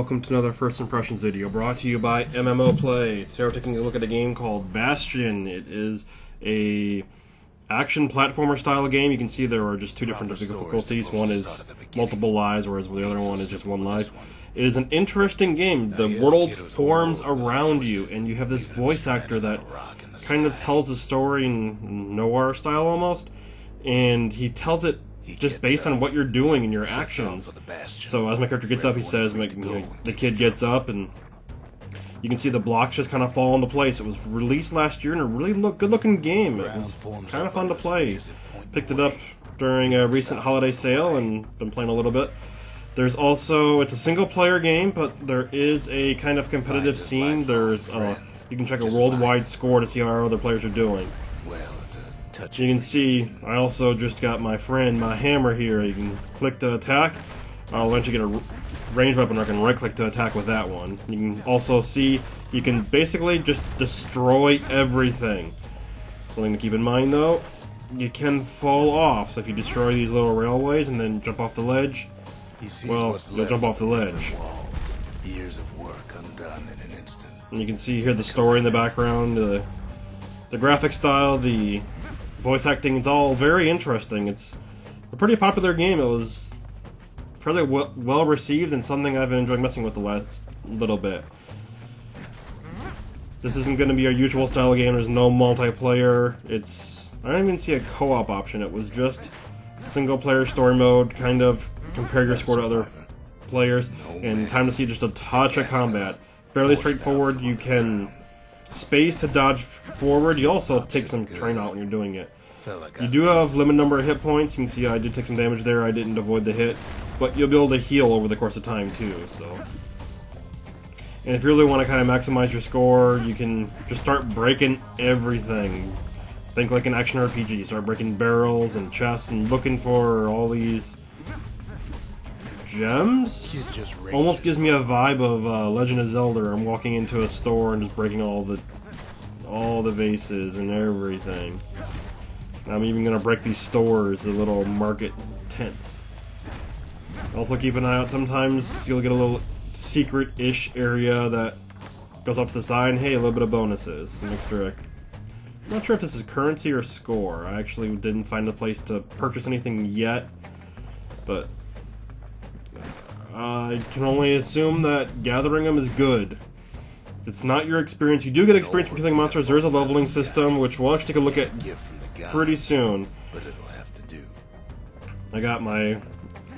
welcome to another First Impressions video brought to you by MMO Play. Today we're taking a look at a game called Bastion. It is a action platformer style game. You can see there are just two different difficulties. One is multiple lives, whereas the other one is just one life. It is an interesting game. The world forms around you, and you have this voice actor that kind of tells the story in noir style almost, and he tells it just based on what you're doing and your actions. So as my character gets up, he says, the kid gets up, and you can see the blocks just kind of fall into place. It was released last year, and a really good-looking game. It was kind of fun to play. Picked it up during a recent holiday sale, and been playing a little bit. There's also, it's a single-player game, but there is a kind of competitive scene. There's, you can check a worldwide score to see how other players are doing. You can see, I also just got my hammer here. You can click to attack. I'll eventually get a ranged weapon, or I can right-click to attack with that one. You can also see, you can basically just destroy everything. Something to keep in mind, though, you can fall off. So if you destroy these little railways and then jump off the ledge, well, you'll jump off the ledge. Years of work undone in an instant. And you can see here the story in the background, the graphic style, the voice acting, it's all very interesting. It's a pretty popular game. It was fairly well received and something I've enjoyed messing with the last little bit. This isn't going to be our usual style game. There's no multiplayer. I don't even see a co-op option. It was just single player story mode, kind of compare your score to other players, and time to see just a touch of combat. Fairly straightforward. You can space to dodge forward. You also take some train out when you're doing it. You do have limited number of hit points. You can see I did take some damage there. I didn't avoid the hit, but you'll be able to heal over the course of time too. So, and if you really want to kind of maximize your score, you can just start breaking everything. Think like an action RPG. Start breaking barrels and chests and looking for all these gems. Almost gives me a vibe of Legend of Zelda. I'm walking into a store and just breaking all the vases and everything. I'm even gonna break these stores, the little market tents. Also keep an eye out. Sometimes you'll get a little secret-ish area that goes off to the side, and hey, a little bit of bonuses, some extra. I'm not sure if this is currency or score. I actually didn't find a place to purchase anything yet, but I can only assume that gathering them is good. It's not your experience. You do get experience from killing monsters. There is a leveling system, which we'll actually take a look at pretty soon. I got my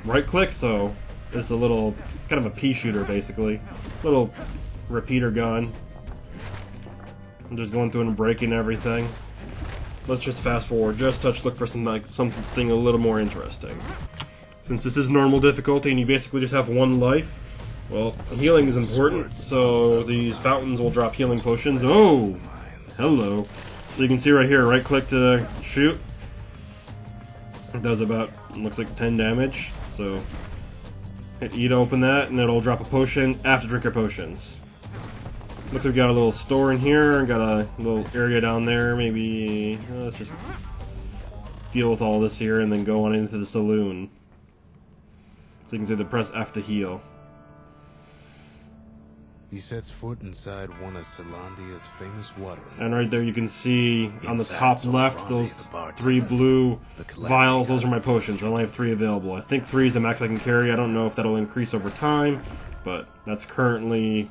right click, so it's a little, kind of a pea shooter, basically. Little repeater gun. I'm just going through and breaking everything. Let's just fast forward, just touch, look for something a little more interesting. Since this is normal difficulty and you basically just have one life, well, healing is important, so these fountains will drop healing potions. Oh! Hello. So you can see right here, right click to shoot. It does about, looks like 10 damage, so hit E to open that, and it'll drop a potion after drink your potions. Looks like we got a little store in here, got a little area down there, maybe, let's just deal with all this here and then go on into the saloon. So you can see the press F to heal. He sets foot inside one of Celandia's famous watering. And right there you can see on the top left those 3 blue vials. Those are my potions. I only have 3 available. I think 3 is the max I can carry. I don't know if that'll increase over time, but that's currently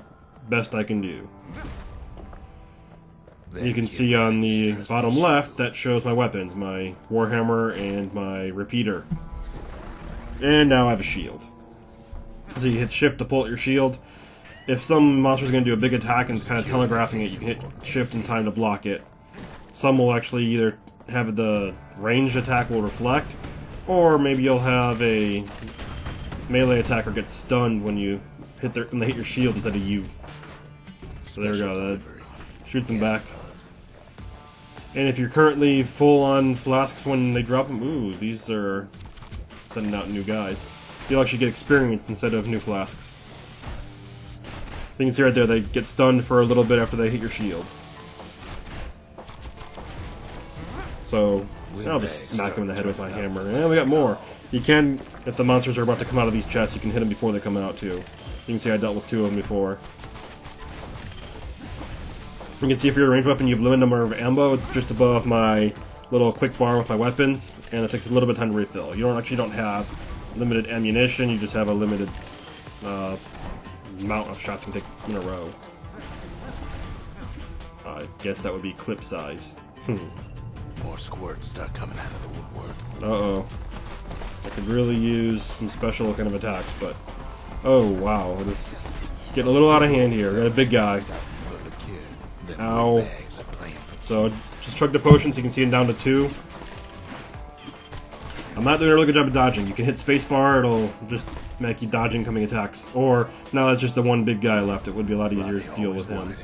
best I can do. You can see on the bottom left that shows my weapons, my warhammer and my repeater. And now I have a shield. So you hit shift to pull out your shield. If some monster is going to do a big attack and it's kind of telegraphing it, you can hit shift in time to block it. Some will actually either have the ranged attack will reflect, or maybe you'll have a melee attacker get stunned when you when they hit your shield instead of you. So there we go. That shoots them back. And if you're currently full on flasks when they drop them, ooh, these are sending out new guys. You'll actually get experience instead of new flasks. You can see right there, they get stunned for a little bit after they hit your shield. So, I'll just smack them in the head with my hammer. And we got more. You can, if the monsters are about to come out of these chests, you can hit them before they come out too. You can see I dealt with 2 of them before. You can see if you're a ranged weapon, you have limited number of ammo. It's just above my little quick bar with my weapons, and it takes a little bit of time to refill. You don't have limited ammunition. You just have a limited amount of shots you can take in a row. I guess that would be clip size. More squirts start coming out of the woodwork. Uh-oh. I could really use some special kind of attacks, but... Oh, wow. This is getting a little out of hand here. We got a big guy. Ow. So, just chug the potions. You can see him down to 2. I'm not doing a really good job of dodging. You can hit spacebar. It'll just make you dodge incoming attacks. Or, now that's just the one big guy left. It would be a lot easier to deal with him.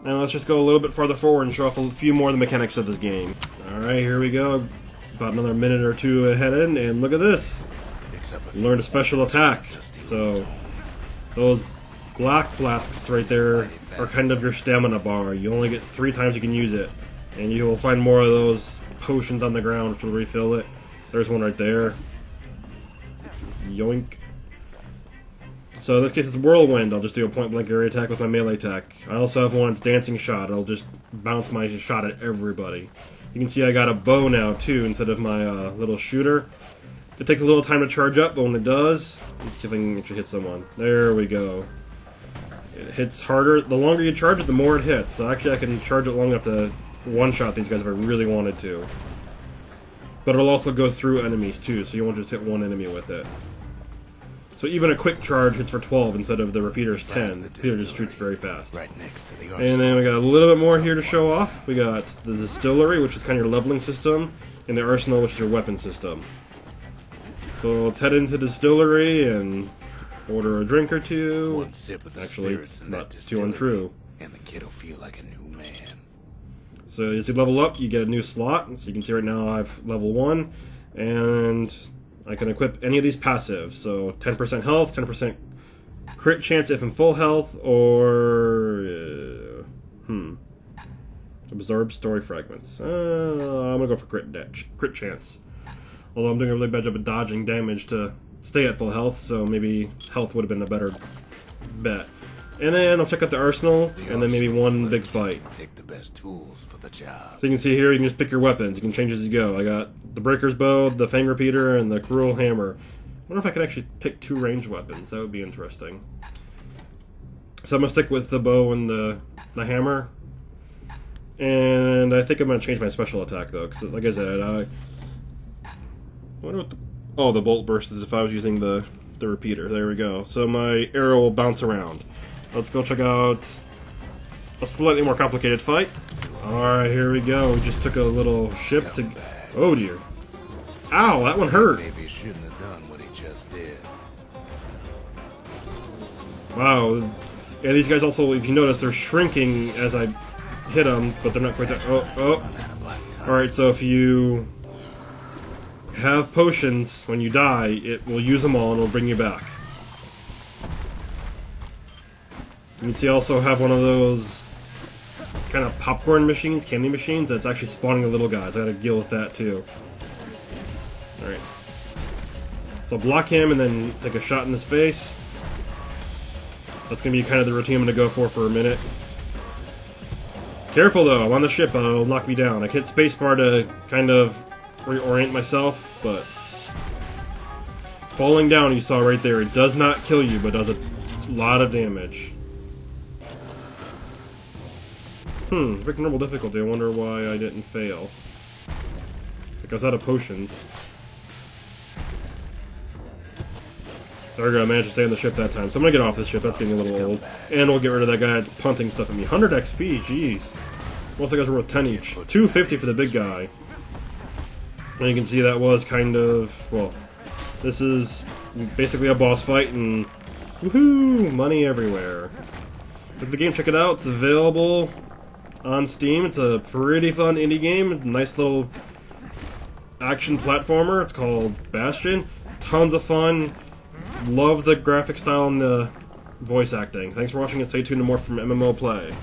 And let's just go a little bit farther forward and show off a few more of the mechanics of this game. Alright, here we go. About another minute or 2 ahead in, and look at this. Learned a special attack. So, those black flasks right there are kind of your stamina bar. You only get 3 times you can use it. And you will find more of those potions on the ground which will refill it. There's one right there. Yoink. So in this case it's Whirlwind. I'll just do a point-blank area attack with my melee attack. I also have one that's Dancing Shot. I'll just bounce my shot at everybody. You can see I got a bow now too instead of my little shooter. It takes a little time to charge up, but when it does, let's see if I can actually hit someone. There we go. It hits harder. The longer you charge it, the more it hits. So actually I can charge it long enough to one-shot these guys if I really wanted to. But it'll also go through enemies too, so you won't just hit one enemy with it. So even a quick charge hits for 12 instead of the repeater's 10. The repeater just shoots very fast. Right next to the and then we got a little bit more here to show off. We got the distillery, which is kind of your leveling system, and the arsenal, which is your weapon system. So let's head into the distillery and order a drink or 2. One sip of the Actually, it's not too distillery, untrue. And the kid'll feel like a new man. So as you level up, you get a new slot. So you can see right now I have level 1, and I can equip any of these passives. So 10% health, 10% crit chance if in full health, or absorb story fragments. I'm gonna go for crit chance. Although I'm doing a really bad job of dodging damage to stay at full health, so maybe health would have been a better bet. And then I'll check out the arsenal, and then maybe one big fight. Pick the best tools for the job. So you can see here, you can just pick your weapons. You can change as you go. I got the Breaker's Bow, the Fang Repeater, and the Cruel Hammer. I wonder if I could actually pick 2 ranged weapons. That would be interesting. So I'm going to stick with the bow and the hammer. And I think I'm going to change my special attack, though, because like I said, I wonder what the bolt burst is if I was using the repeater. There we go. So my arrow will bounce around. Let's go check out a slightly more complicated fight. Alright, here we go. We just took a little ship to... Oh dear. Ow, that one hurt. Maybe he shouldn't have done what he just did. Wow. Yeah, these guys also, if you notice, they're shrinking as I hit them, but they're not quite that... Oh. Alright, so if you have potions, when you die, it will use them all and it'll bring you back. You can see I also have one of those kind of popcorn machines, candy machines, that's actually spawning the little guys. I gotta deal with that too. Alright. So block him and then take a shot in his face. That's gonna be kind of the routine I'm gonna go for a minute. Careful though, I'm on the ship, it'll knock me down. I hit spacebar to kind of reorient myself, but falling down, you saw right there, it does not kill you, but does a lot of damage. Pick normal difficulty. I wonder why I didn't fail. Like I was out of potions. There we go, I managed to stay on the ship that time. So I'm gonna get off this ship, that's getting a little old. And we'll get rid of that guy that's punting stuff at me. 100 XP, jeez. Most of the guys are worth 10 each. 250 for the big guy. And you can see that was kind of, well, this is basically a boss fight, and woohoo, money everywhere. Look at the game, check it out, it's available on Steam. It's a pretty fun indie game, nice little action platformer. It's called Bastion. Tons of fun. Love the graphic style and the voice acting. Thanks for watching and stay tuned to more from MMO Play.